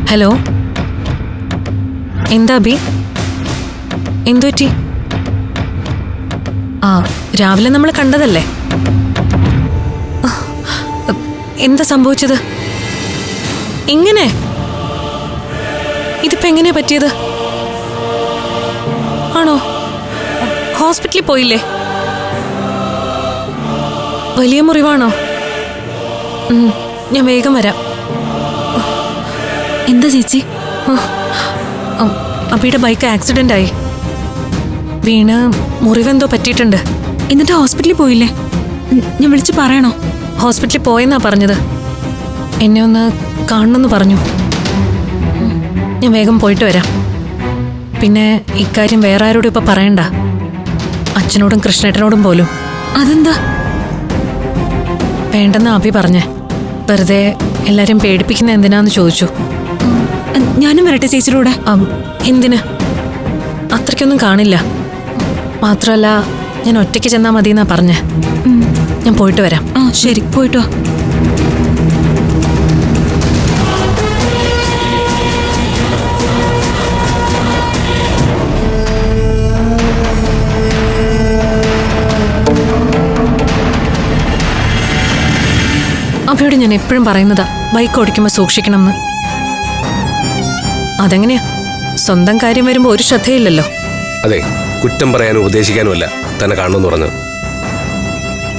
Hello, എന്താ അബി? എന്തു പറ്റി? ആ, രാവിലെ നമ്മൾ കണ്ടതല്ലേ? എന്താ സംഭവിച്ചത്? എങ്ങനെ? ഇതിപ്പോ എങ്ങനെയാ പറ്റിയത്? ആണോ? ഹോസ്പിറ്റലിൽ പോയില്ലേ? വലിയ മുറിവാണോ? ഞാൻ വേഗം വരാം. എന്താ ചേച്ചി? അബിയുടെ ബൈക്ക് ആക്സിഡന്റ് ആയി, വീണ് മുറിവെന്തോ പറ്റിയിട്ടുണ്ട്. എന്നിട്ട് ഹോസ്പിറ്റലിൽ പോയില്ലേ? ഞാൻ വിളിച്ചു പറയണോ? ഹോസ്പിറ്റലിൽ പോയെന്നാ പറഞ്ഞത്. എന്നെ ഒന്ന് കാണണമെന്ന് പറഞ്ഞു. ഞാൻ വേഗം പോയിട്ട് വരാം. പിന്നെ ഇക്കാര്യം വേറെ ആരോടും ഇപ്പൊ പറയണ്ട, അച്ഛനോടും കൃഷ്ണേട്ടനോടും പോലും. അതെന്താ? വേണ്ടെന്ന് അഭി പറഞ്ഞേ. വെറുതെ എല്ലാരും പേടിപ്പിക്കുന്ന എന്തിനാന്ന് ചോദിച്ചു. ഞാനും വരട്ടെ ചേച്ചിയുടെ കൂടെ? എന്തിന്? അത്രയ്ക്കൊന്നും കാണില്ല. മാത്രമല്ല, ഞാൻ ഒറ്റയ്ക്ക് ചെന്നാ മതിയെന്നാ പറഞ്ഞേ. ഞാൻ പോയിട്ട് വരാം. ആ ശരി, പോയിട്ട് വാ. അഭിയോട് ഞാൻ എപ്പോഴും പറയുന്നതാ ബൈക്ക് ഓടിക്കുമ്പോൾ സൂക്ഷിക്കണം എന്ന്. അതെങ്ങനെയാ? സ്വന്തം കാര്യം വരുമ്പോ ഒരു ശ്രദ്ധയില്ലല്ലോ. അതെ, കുറ്റം പറയാനും ഉപദേശിക്കാനുമല്ല തന്നെ കാണണമെന്ന് പറഞ്ഞു.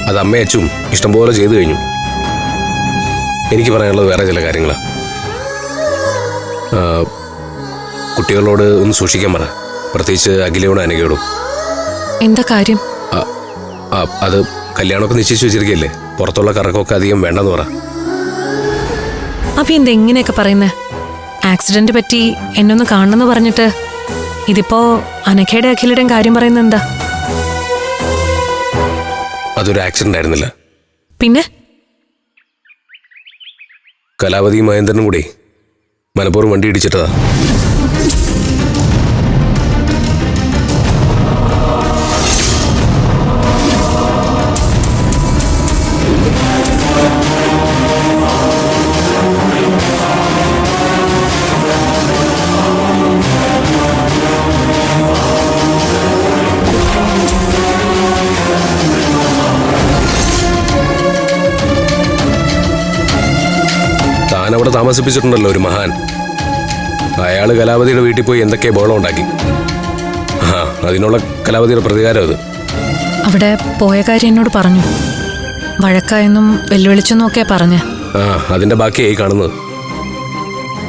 അത് അമ്മയും അച്ഛനും ഇഷ്ടംപോലെ ചെയ്തു കഴിഞ്ഞു. എനിക്ക് പറയാനുള്ളത് വേറെ ചില കാര്യങ്ങളാണ്. കുട്ടികളോട് ഒന്ന് സൂക്ഷിക്കാൻ പറ, പ്രത്യേകിച്ച് അഖിലയോടും അനഘയോടും. എന്താ കാര്യം? അത് കല്യാണമൊക്കെ നിശ്ചയിച്ചു വെച്ചിരിക്കുകയല്ലേ, പുറത്തുള്ള കറക്കമൊക്കെ അധികം വേണ്ടെന്ന് പറ. അഭി എന്താ എങ്ങനെയൊക്കെ പറയുന്നേ? ആക്സിഡന്റ് പറ്റി എന്നൊന്ന് കാണണമെന്ന് പറഞ്ഞിട്ട് ഇതിപ്പോ അനഘയുടെ അഖിലയുടെയും കാര്യം പറയുന്നത് എന്താ? അതൊരു ആക്സിഡന്റ് ആയിരുന്നില്ല. പിന്നെ? കലാവതിയും മഹേന്ദ്രനും കൂടി മനഃപൂർവ്വം വണ്ടി ഇടിച്ചിട്ടതാ. അവിടെ താമസിപ്പിച്ചിട്ടുണ്ടല്ലോ ഒരു മഹാൻ. അയാള് കലാവതിയുടെ വീട്ടിൽ പോയി എന്തൊക്കെ ബഹളം ഉണ്ടാക്കി. അതിനുള്ള കലാവതിയുടെ പ്രതികാരം അത്. അവിടെ പോയ കാര്യം എന്നോട് പറഞ്ഞു. വഴക്കായെന്നും വെല്ലുവിളിച്ചെന്നും ഒക്കെ പറഞ്ഞ്. അതിന്റെ ബാക്കിയായി കാണുന്നത്.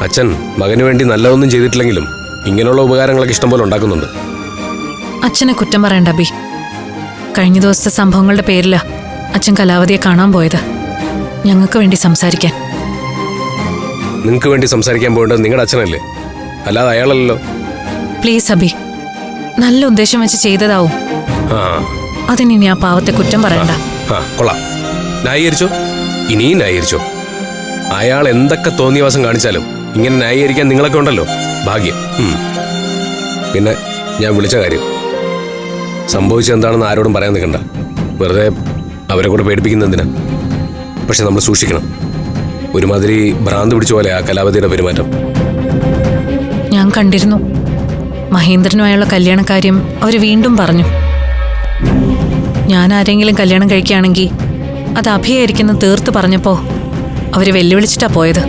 അച്ഛൻ മകന് വേണ്ടി നല്ലതൊന്നും ചെയ്തിട്ടില്ലെങ്കിലും ഇങ്ങനെയുള്ള ഉപകാരങ്ങളൊക്കെ ഇഷ്ടം പോലെ ഉണ്ടാക്കുന്നുണ്ട്. അച്ഛനെ കുറ്റം പറയണ്ട അബി. കഴിഞ്ഞ ദിവസത്തെ സംഭവങ്ങളുടെ പേരിലാ അച്ഛൻ കലാവതിയെ കാണാൻ പോയത്, ഞങ്ങൾക്ക് വേണ്ടി സംസാരിക്കാൻ. നിങ്ങൾക്ക് വേണ്ടി സംസാരിക്കാൻ പോകേണ്ടത് നിങ്ങളുടെ അച്ഛനല്ലേ, അല്ലാതെ അയാളല്ലോ. പ്ലീസ് അബി, നല്ല ഉദ്ദേശം വെച്ച് ചെയ്തതാവും. അതിനി ആ പാവത്തെ കുറ്റം പറയണ്ട. കൊള്ളാം, ന്യായീകരിച്ചോ, ഇനിയും ന്യായീകരിച്ചോ. അയാൾ എന്തൊക്കെ തോന്നിയവാസം കാണിച്ചാലും ഇങ്ങനെ ന്യായീകരിക്കാൻ നിങ്ങളൊക്കെ ഉണ്ടല്ലോ, ഭാഗ്യം. പിന്നെ ഞാൻ വിളിച്ച കാര്യം സംഭവിച്ചത് എന്താണെന്ന് ആരോടും പറയാൻ നിൽക്കണ്ട. വെറുതെ അവരെ കൂടെ പേടിപ്പിക്കുന്ന എന്തിനാ? പക്ഷെ നമ്മൾ സൂക്ഷിക്കണം. ഒരുമാതിരി ഭ്രാന്ത് പിടിച്ച പോലെ ആ കലാവതിയുടെ പെരുമാറ്റം. ഞാൻ കണ്ടിരുന്നു. മഹേന്ദ്രനുമായുള്ള കല്യാണക്കാര്യം അവർ വീണ്ടും പറഞ്ഞു. ഞാൻ ആരെങ്കിലും കല്യാണം കഴിക്കുകയാണെങ്കിൽ അത് അഭിയായിരിക്കുന്ന തീർത്ത് പറഞ്ഞപ്പോ അവര് വെല്ലുവിളിച്ചിട്ടാ പോയത്.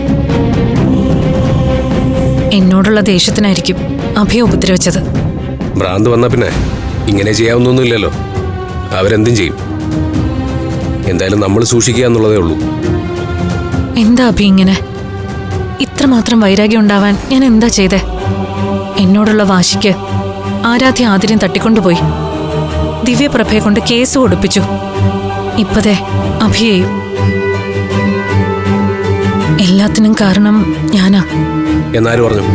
എന്നോടുള്ള ദേഷ്യത്തിനായിരിക്കും അഭിയെ ഉപദ്രവിച്ചത്. ഭ്രാന്ത് വന്നാ പിന്നെ ഇങ്ങനെ ചെയ്യാവുന്നൊന്നുമില്ലല്ലോ, അവരെന്തും ചെയ്യും. എന്തായാലും നമ്മൾ സൂക്ഷിക്കുക എന്നുള്ളതേ ഉള്ളൂ. എന്താ അഭി ഇങ്ങനെ? ഇത്രമാത്രം വൈരാഗ്യം ഉണ്ടാവാൻ ഞാൻ എന്താ ചെയ്തേ? എന്നോടുള്ള വാശിക്ക് ആരാധ്യ ആതിര്യം തട്ടിക്കൊണ്ടുപോയി. ദിവ്യപ്രഭയെ കൊണ്ട് കേസ് കൊടുപ്പിച്ചു. ഇപ്പതേ അഭിയെയും. എല്ലാത്തിനും കാരണം ഞാനാ. എന്നാരും പറഞ്ഞു?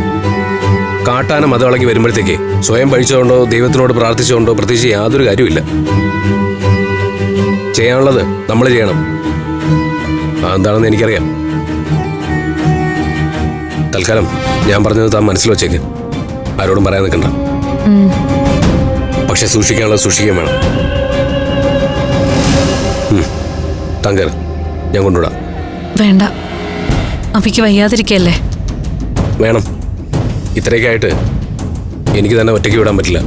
കാട്ടാന മതവിളക്കി വരുമ്പോഴത്തേക്ക് സ്വയം പഴിച്ചുകൊണ്ടോ ദൈവത്തിനോട് പ്രാർത്ഥിച്ചുകൊണ്ടോ പ്രത്യേകിച്ച് യാതൊരു കാര്യമില്ല. ചെയ്യാനുള്ളത് നമ്മൾ ചെയ്യണം. അതെന്താണെന്ന് എനിക്കറിയാം. തൽക്കാലം ഞാൻ പറഞ്ഞത് താൻ മനസ്സിൽ വെച്ചേക്ക്, ആരോടും പറയാൻ നിൽക്കണ്ട. പക്ഷെ സൂക്ഷിക്കാനുള്ളത് സൂക്ഷിക്കുകയും വേണം. തങ്കർ, ഞാൻ കൊണ്ടുവിടാം. വേണ്ട, അപ്പിക്ക് വയ്യാതിരിക്കല്ലേ. വേണം. ഇത്രയൊക്കെ ആയിട്ട് എനിക്ക് തന്നെ ഒറ്റയ്ക്ക് വിടാൻ പറ്റില്ല.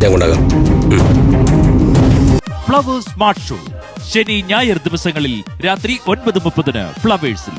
ഞാൻ കൊണ്ടാകാം. ഫ്ലവേഴ്സ് സ്മാർട്ട് ഷോ ശനി ഞായർ ദിവസങ്ങളിൽ രാത്രി 9:30 ഫ്ലവേഴ്സിൽ.